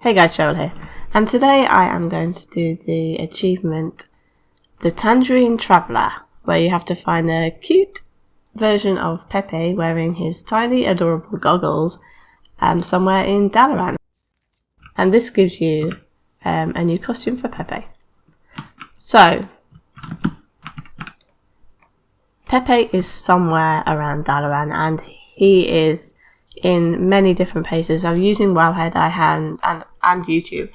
Hey guys, Cheryl here, and today I am going to do the achievement, the Tangerine Traveller, where you have to find a cute version of Pepe wearing his tiny adorable goggles somewhere in Dalaran. And this gives you a new costume for Pepe. So, Pepe is somewhere around Dalaran, and he is in many different places. I'm using Wowhead and YouTube.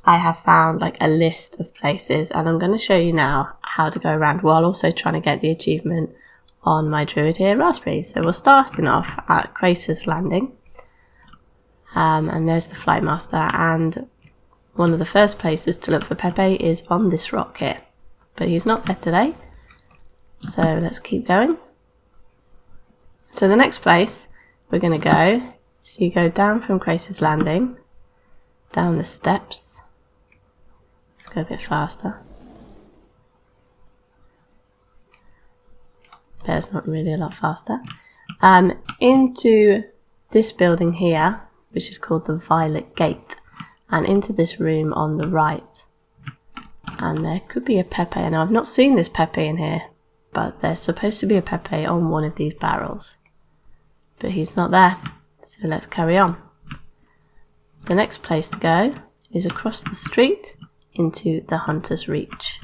I have found like a list of places, and I'm going to show you now how to go around while also trying to get the achievement on my Druid here, Raspberry. So we're starting off at Krasus Landing, and there's the Flight Master, and one of the first places to look for Pepe is on this rock here, but he's not there today, so let's keep going. So the next place we're going to go, so you go down from Krasus Landing, down the steps. Let's go a bit faster. There's not really a lot faster. Into this building here, which is called the Violet Gate, and into this room on the right. And there could be a Pepe, and I've not seen this Pepe in here, but there's supposed to be a Pepe on one of these barrels. But he's not there, so let's carry on. The next place to go is across the street into the Hunter's Reach.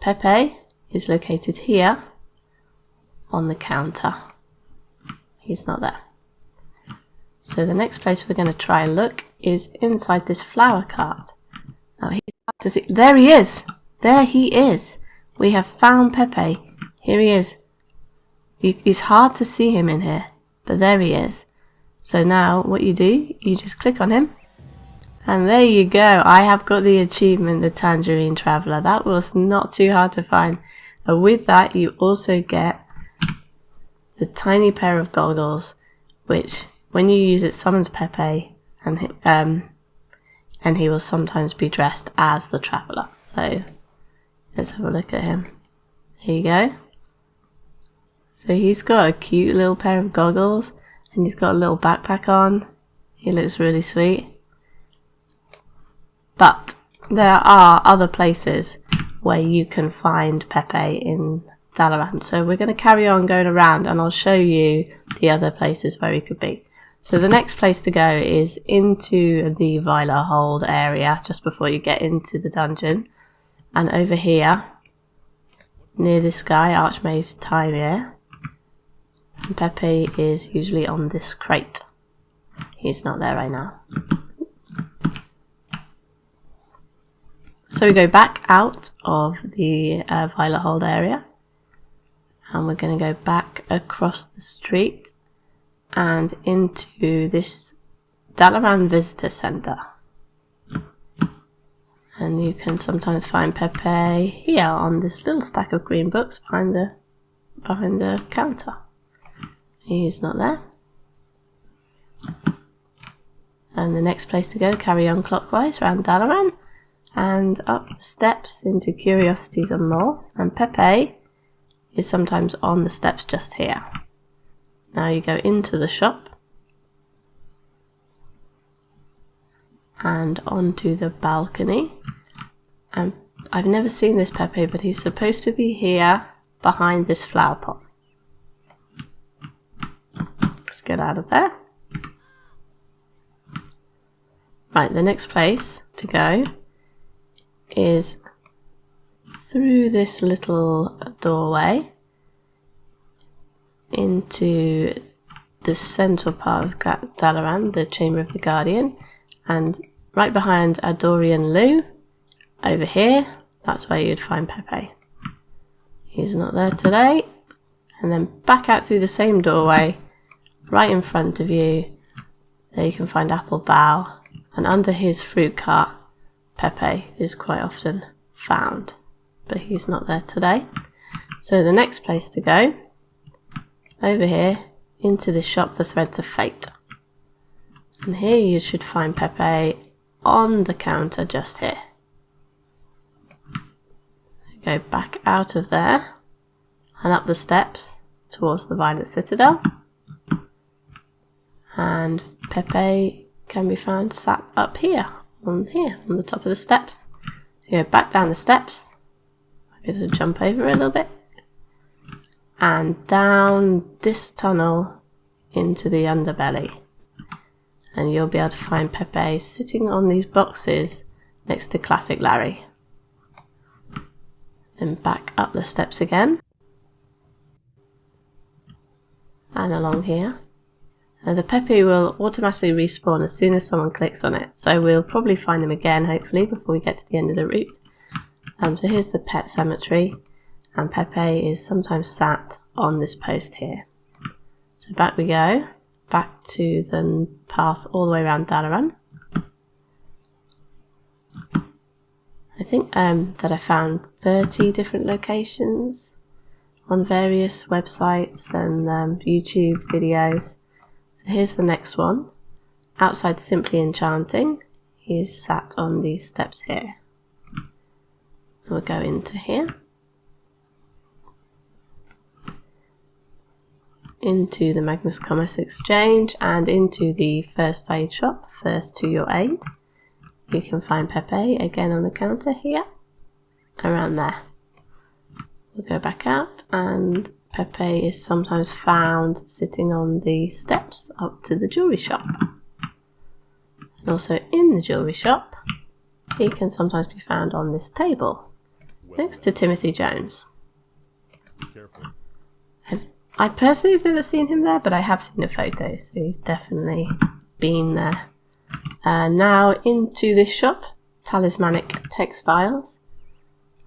Pepe is located here on the counter. He's not there. So the next place we're going to try and look is inside this flower cart. Now he's hard to see. There he is! There he is! We have found Pepe. Here he is. It's hard to see him in here, but there he is. So now what you do, you just click on him, and there you go. I have got the achievement, the Tangerine Traveller. That was not too hard to find. And with that, you also get the tiny pair of goggles, which when you use it summons Pepe, and he will sometimes be dressed as the Traveller. So let's have a look at him. Here you go. So he's got a cute little pair of goggles, and he's got a little backpack on. He looks really sweet. But there are other places where you can find Pepe in Dalaran. So we're going to carry on going around, and I'll show you the other places where he could be. So the next place to go is into the Violet Hold area, just before you get into the dungeon. And over here, near this guy, Archmage Tyrier, and Pepe is usually on this crate. He's not there right now. So we go back out of the Violet Hold area, and we're going to go back across the street and into this Dalaran Visitor Centre. And you can sometimes find Pepe here on this little stack of green books behind the counter. He's not there. And the next place to go, carry on clockwise around Dalaran and up the steps into Curiosities and More. And Pepe is sometimes on the steps just here. Now you go into the shop and onto the balcony. And I've never seen this Pepe, but he's supposed to be here behind this flower pot. Let's get out of there. Right, the next place to go is through this little doorway into the central part of Dalaran, the Chamber of the Guardian, and right behind Adorian Lou, over here, that's where you'd find Pepe. He's not there today. And then back out through the same doorway, right in front of you, there you can find Apple Bow, and under his fruit cart, Pepe is quite often found, but he's not there today. So the next place to go, over here, into this shop, the Threads of Fate. And here you should find Pepe on the counter just here. Go back out of there and up the steps towards the Violet Citadel. And Pepe can be found sat up here on the top of the steps. So you go back down the steps, I'm going to jump over a little bit, and down this tunnel into the underbelly, and you'll be able to find Pepe sitting on these boxes next to Classic Larry. Then back up the steps again, and along here. The Pepe will automatically respawn as soon as someone clicks on it, so we'll probably find him again hopefully before we get to the end of the route. So here's the pet cemetery, and Pepe is sometimes sat on this post here. So back we go, back to the path all the way around Dalaran. I think that I found 30 different locations on various websites and YouTube videos. So here's the next one. Outside Simply Enchanting, he's sat on these steps here. We'll go into here, into the Magnus Commerce Exchange, and into the first aid shop, First to Your Aid. You can find Pepe again on the counter here, around there. We'll go back out, and Pepe is sometimes found sitting on the steps up to the jewellery shop. And also in the jewellery shop, he can sometimes be found on this table, next to Timothy Jones. I personally have never seen him there, but I have seen a photo, so he's definitely been there. Now into this shop, Talismanic Textiles.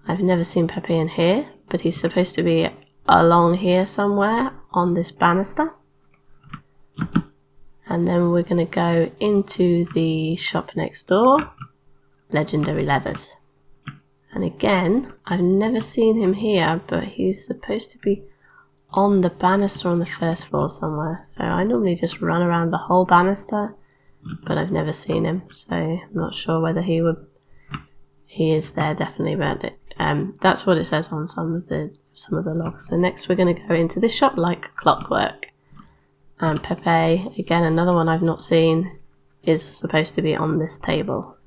I've never seen Pepe in here, but he's supposed to be along here somewhere on this banister. And then we're going to go into the shop next door, Legendary Leathers. And again, I've never seen him here, but he's supposed to be on the banister on the first floor somewhere. So I normally just run around the whole banister, but I've never seen him, so I'm not sure whether he is there definitely, but that's what it says on some of the logs. So next we're going to go into this shop Like Clockwork, and Pepe, again another one I've not seen, is supposed to be on this table.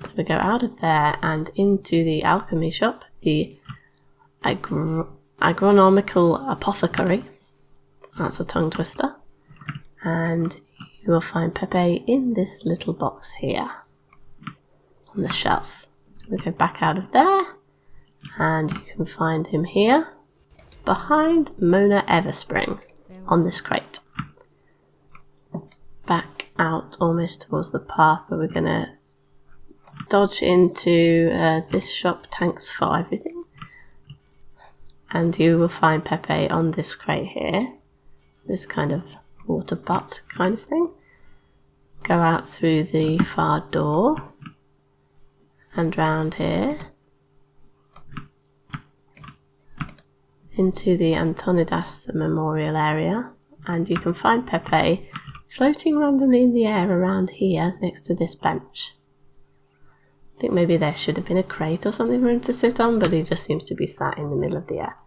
So we go out of there and into the alchemy shop, the Agronomical Apothecary. That's a tongue twister. And you will find Pepe in this little box here on the shelf. So we go back out of there, and you can find him here behind Mona Everspring on this crate. Back out almost towards the path, but we're going to dodge into this shop, Tanks for Everything. And you will find Pepe on this crate here, this kind of water butt kind of thing. Go out through the far door and round here into the Antonidas Memorial area, and you can find Pepe floating randomly in the air around here next to this bench. I think maybe there should have been a crate or something for him to sit on, but he just seems to be sat in the middle of the air.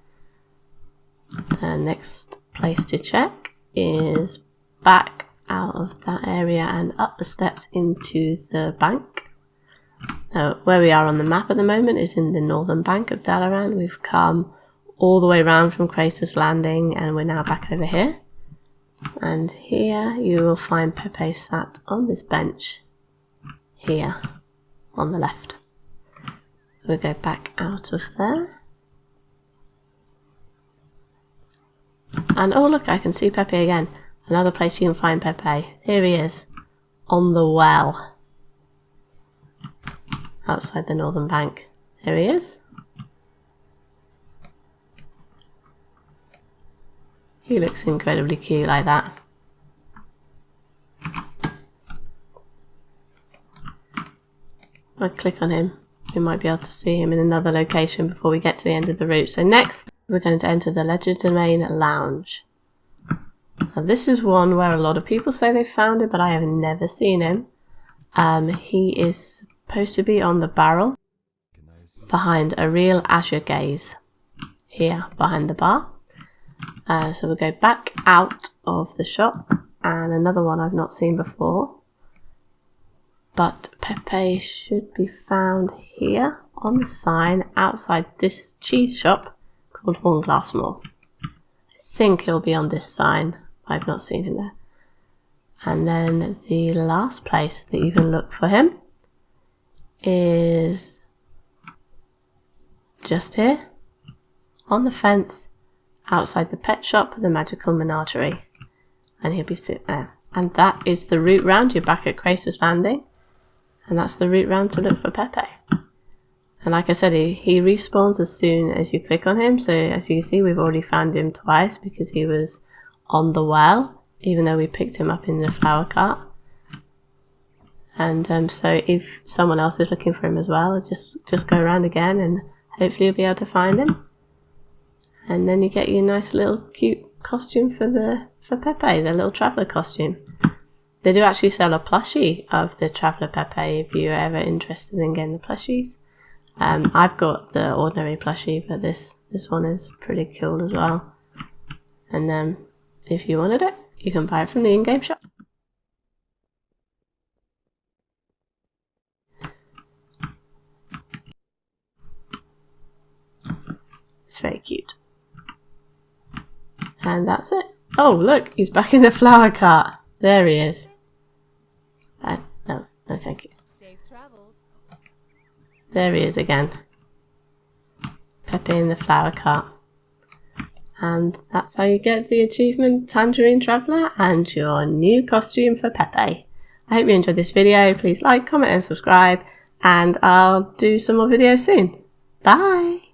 The next place to check is back out of that area and up the steps into the bank. Now, where we are on the map at the moment is in the northern bank of Dalaran. We've come all the way around from Kratos Landing, and we're now back over here. And here you will find Pepe sat on this bench here on the left. We'll go back out of there. And oh look, I can see Pepe again. Another place you can find Pepe. Here he is, on the well, outside the northern bank. There he is. He looks incredibly cute like that. If I click on him, we might be able to see him in another location before we get to the end of the route. So next, we're going to enter the Legerdemain Lounge. Now this is one where a lot of people say they found it, but I have never seen him. He is supposed to be on the barrel behind a real azure gaze here behind the bar. So we'll go back out of the shop and another one I've not seen before. But Pepe should be found here on the sign outside this cheese shop called One Glass More. I think he'll be on this sign. I've not seen him there. And then the last place that you can look for him is just here on the fence outside the pet shop, the Magical Menagerie. And he'll be sitting there. And that is the route round. You're back at Krasus Landing. And that's the route round to look for Pepe. And like I said, he respawns as soon as you click on him. So as you can see, we've already found him twice because he was on the well, even though we picked him up in the flower cart. And so if someone else is looking for him as well, just go around again and hopefully you'll be able to find him. And then you get your nice little cute costume for Pepe, the little traveller costume. They do actually sell a plushie of the Traveller Pepe if you're ever interested in getting the plushies. I've got the ordinary plushie, but this one is pretty cool as well. And if you wanted it, you can buy it from the in-game shop. It's very cute. And that's it. Oh, look, he's back in the flower cart. There he is. No, thank you. Safe travels. There he is again. Pepe in the flower cart. And that's how you get the achievement Tangerine Traveller and your new costume for Pepe. I hope you enjoyed this video. Please like, comment and subscribe. And I'll do some more videos soon. Bye!